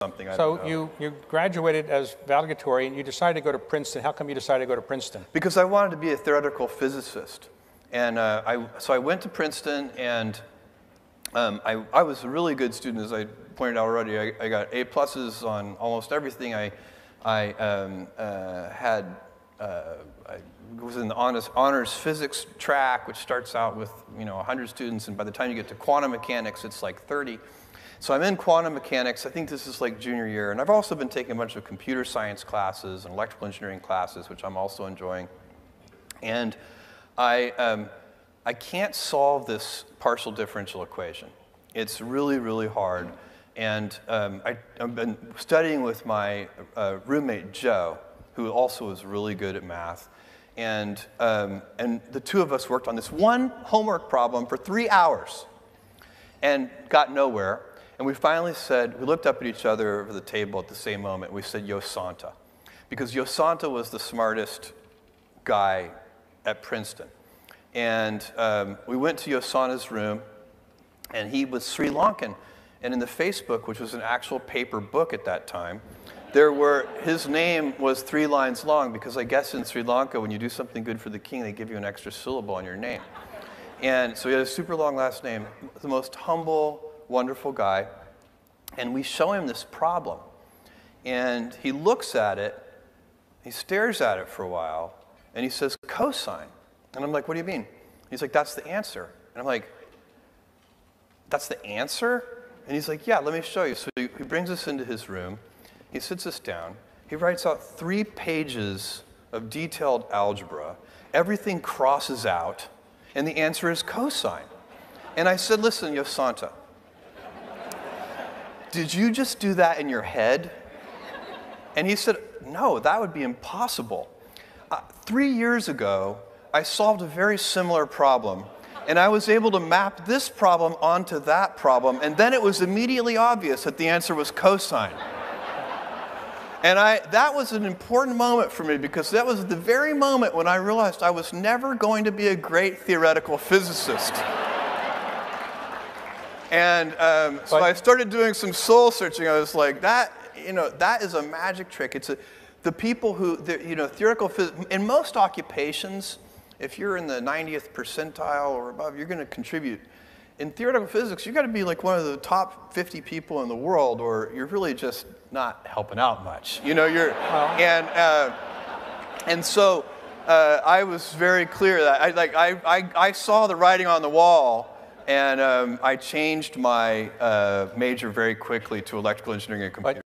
something. So you graduated as valedictorian. You decided to go to Princeton. How come you decided to go to Princeton? Because I wanted to be a theoretical physicist. And so I went to Princeton, and I was a really good student, as I pointed out already. I got A+s on almost everything. I was in the honors physics track, which starts out with 100 students, and by the time you get to quantum mechanics, it's like 30. So I'm in quantum mechanics. I think this is like junior year, and I've also been taking a bunch of computer science classes and electrical engineering classes, which I'm also enjoying. And I can't solve this partial differential equation. It's really, really hard. And I've been studying with my roommate, Joe, who also is really good at math. And the two of us worked on this one homework problem for 3 hours and got nowhere. And we finally said, we looked up at each other over the table at the same moment. We said, Yoshantha. Because Yoshantha was the smartest guy at Princeton. And we went to Yoshantha's room, and he was Sri Lankan. And in the Facebook, which was an actual paper book at that time, his name was 3 lines long, because I guess in Sri Lanka, when you do something good for the king, they give you an extra syllable on your name. And so he had a super long last name, the most humble, wonderful guy. And we show him this problem. And he looks at it, he stares at it for a while, and he says, cosine. And I'm like, what do you mean? He's like, that's the answer. And I'm like, that's the answer? And he's like, yeah, let me show you. So he brings us into his room. He sits us down. He writes out 3 pages of detailed algebra. Everything crosses out, and the answer is cosine. And I said, listen, Yoshantha, did you just do that in your head? And he said, no, that would be impossible. 3 years ago, I solved a very similar problem, and I was able to map this problem onto that problem, and then it was immediately obvious that the answer was cosine. And that was an important moment for me, because that was the very moment when I realized I was never going to be a great theoretical physicist. And so I started doing some soul searching. I was like, that is a magic trick. The people who, theoretical physics, in most occupations, if you're in the 90th percentile or above, you're going to contribute. In theoretical physics, you've got to be like one of the top 50 people in the world, or you're really just not helping out much. And so I was very clear that I saw the writing on the wall, and I changed my major very quickly to electrical engineering and computer.